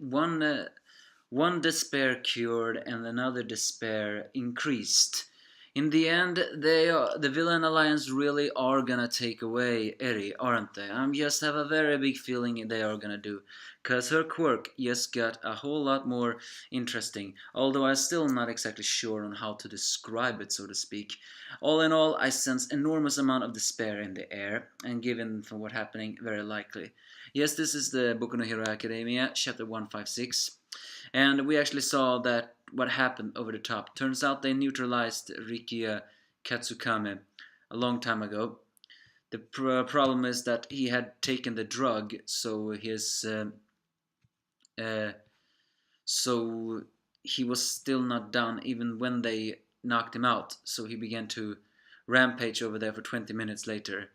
one despair cured and another despair increased. In the end, the villain alliance really are gonna take away Eri, aren't they? I just have a very big feeling they are gonna do, cause her quirk just got a whole lot more interesting. Although I'm still not exactly sure on how to describe it, so to speak. All in all, I sense enormous amount of despair in the air, and given for what happening, very likely. Yes, this is the Boku no Hero Academia, chapter 156. And we actually saw that what happened over the top. Turns out they neutralized Rikia Katsukame a long time ago. The problem is that he had taken the drug, so uh, so he was still not done even when they knocked him out. So he began to rampage over there for 20 minutes later.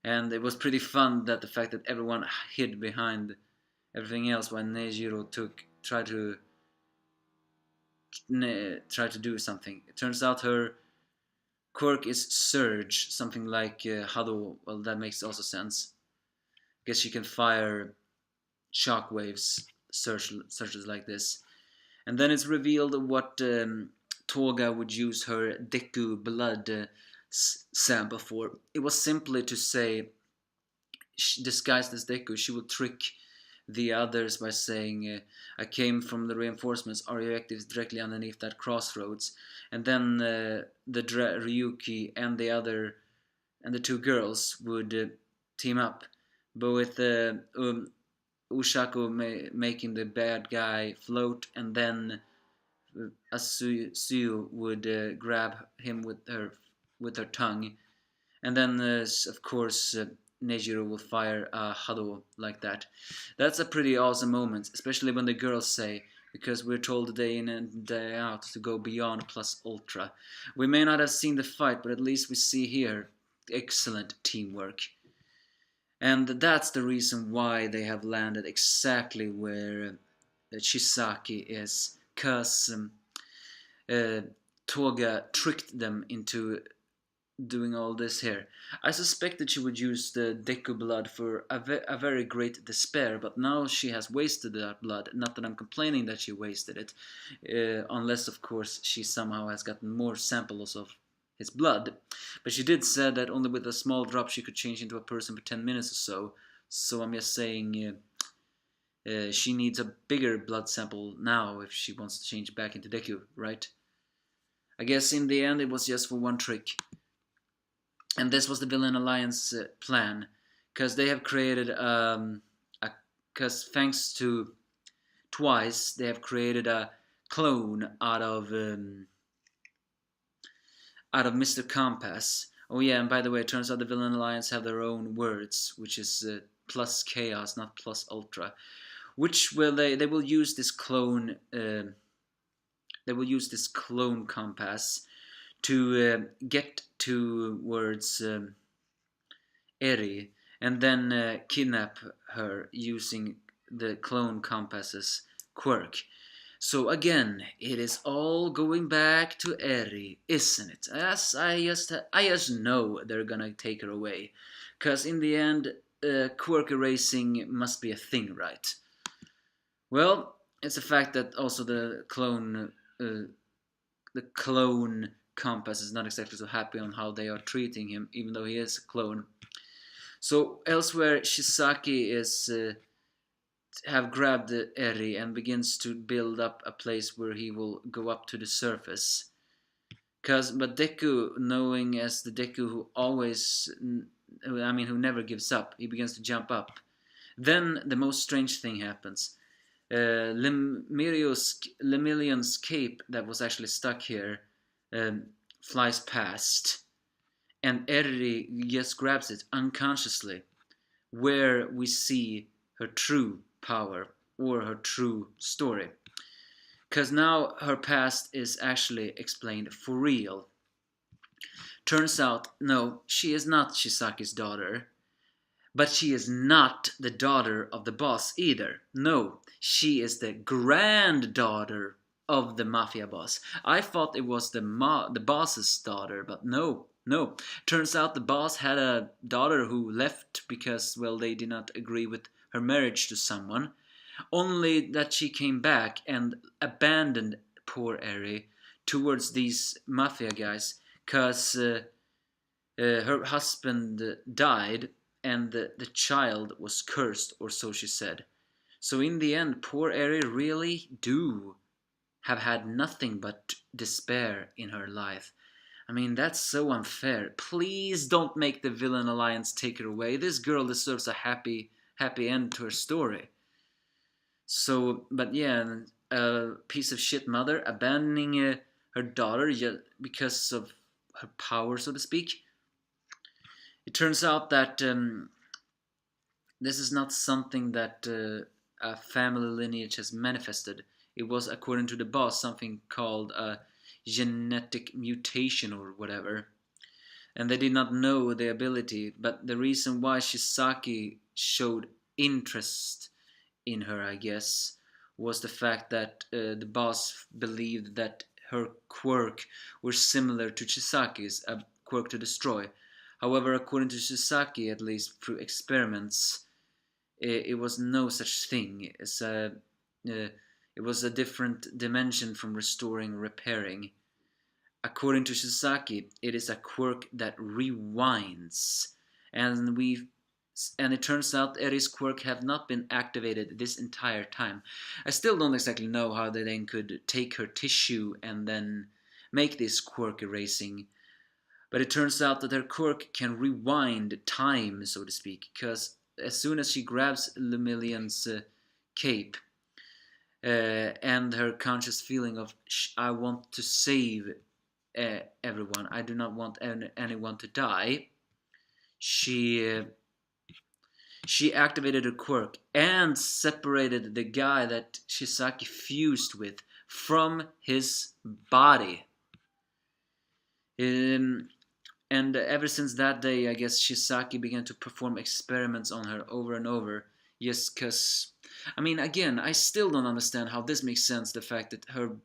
And it was pretty fun that the fact that everyone hid behind everything else while Neijiro tried to do something. It turns out her quirk is Surge, something like Hado. Well, that makes also sense. Guess she can fire shockwaves, surges like this. And then it's revealed what Toga would use her Deku blood sample for. It was simply to say, disguised as Deku, she would trick the others by saying, I came from the reinforcements, our objective is directly underneath that crossroads. And then Ryuki and the two girls would team up, but with Ushako making the bad guy float, and then Asuyu would grab him with her tongue, and then of course Neijiro will fire a Hado like that. That's a pretty awesome moment, especially when the girls say, because we're told day in and day out to go beyond plus ultra. We may not have seen the fight, but at least we see here excellent teamwork. And that's the reason why they have landed exactly where Chisaki is, because Toga tricked them into doing all this here. I suspected she would use the Deku blood for a very great despair, but now she has wasted that blood. Not that I'm complaining that she wasted it, unless of course she somehow has gotten more samples of his blood. But she did say that only with a small drop she could change into a person for 10 minutes or so. So I'm just saying she needs a bigger blood sample now if she wants to change back into Deku, right? I guess in the end it was just for one trick. And this was the Villain Alliance plan, because they have created because thanks to Twice, they have created a clone out of Mr. Compass. Oh yeah, and by the way, it turns out the Villain Alliance have their own words, which is plus chaos, not plus ultra. Which will they will use this clone compass to get towards Eri, and then kidnap her using the clone compass's quirk. So again, it is all going back to Eri, isn't it? As I just know they're gonna take her away, cause in the end, quirk erasing must be a thing, right? Well, it's a fact that also the clone compass is not exactly so happy on how they are treating him, even though he is a clone. So elsewhere, Shisaki is have grabbed Eri and begins to build up a place where he will go up to the surface. But Deku, knowing as the Deku who always, who never gives up, he begins to jump up. Then the most strange thing happens. Lemillion's cape that was actually stuck here flies past, and Eri just grabs it unconsciously, where we see her true power or her true story. Because now her past is actually explained for real. Turns out, no, she is not Shisaki's daughter. But she is not the daughter of the boss either. No, she is the granddaughter of the mafia boss. I thought it was the boss's daughter, but no. Turns out the boss had a daughter who left because, well, they did not agree with her marriage to someone. Only that she came back and abandoned poor Eri towards these mafia guys, cause her husband died and the child was cursed, or so she said. So in the end, poor Eri really do have had nothing but despair in her life. I mean, that's so unfair. Please don't make the villain alliance take her away. This girl deserves a happy end to her story. So, but yeah, a piece of shit mother abandoning her daughter just because of her power, so to speak. It turns out that this is not something that a family lineage has manifested. It was, according to the boss, something called a genetic mutation or whatever. And they did not know the ability, but the reason why Shisaki showed interest in her, I guess, was the fact that the boss believed that her quirk were similar to Chisaki's, a quirk to destroy. However, according to Shisaki, at least through experiments, it was no such thing. It was a different dimension from restoring or repairing. According to Shisaki, it is a quirk that rewinds, and it turns out Eri's quirk have not been activated this entire time. I still don't exactly know how they then could take her tissue and then make this quirk erasing, but it turns out that her quirk can rewind time, so to speak, because as soon as she grabs Lemillion's cape, and her conscious feeling of I want to save everyone, I do not want anyone to die, she she activated her quirk and separated the guy that Shisaki fused with from his body. Um, and ever since that day, I guess Shisaki began to perform experiments on her over and over. Yes, because, I mean, again, I still don't understand how this makes sense, the fact that her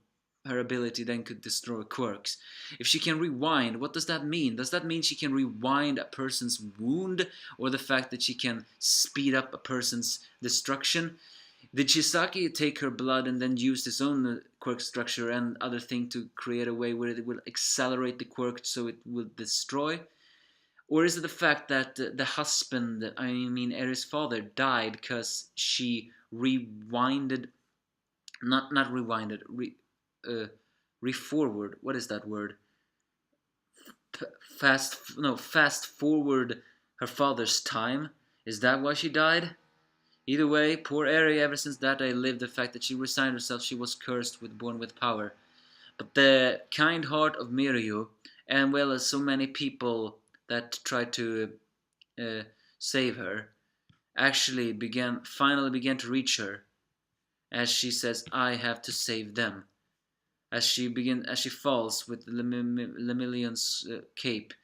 ability then could destroy quirks. If she can rewind, what does that mean? Does that mean she can rewind a person's wound, or the fact that she can speed up a person's destruction? Did Chisaki take her blood and then use his own quirk structure and other thing to create a way where it will accelerate the quirk so it will destroy? Or is it the fact that the husband, I mean Eri's father, died because she rewinded, not rewinded, re-forward, what is that word? Fast forward her father's time? Is that why she died? Either way, poor Eri ever since that day lived the fact that she resigned herself she was cursed with born with power. But the kind heart of Mirio, and well as so many people that tried to uh, save her, actually finally began to reach her, as she says, "I have to save them." As she falls with Lemillion's cape,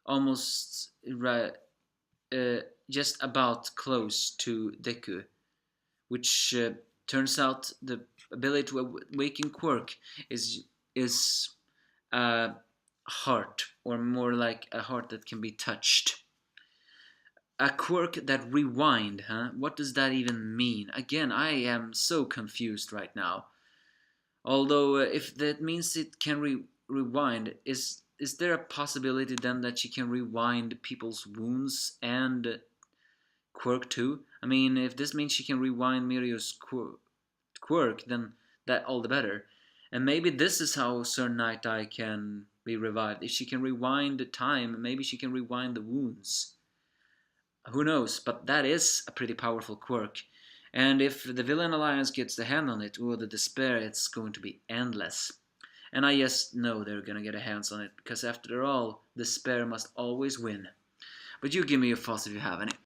almost just about close to Deku, which turns out the ability to awaken quirk is a heart, or more like a heart that can be touched. A quirk that rewind, huh? What does that even mean? Again, I am so confused right now. Although, if that means it can rewind, is there a possibility then that she can rewind people's wounds and quirk too? I mean, if this means she can rewind Mirio's quirk, then that all the better. And maybe this is how Sir Night Eye can be revived. If she can rewind the time, maybe she can rewind the wounds. Who knows? But that is a pretty powerful quirk. And if the Villain Alliance gets the hand on it, or the despair, it's going to be endless. And I just know they're gonna get a hands on it, because after all, despair must always win. But you give me your thoughts if you have any.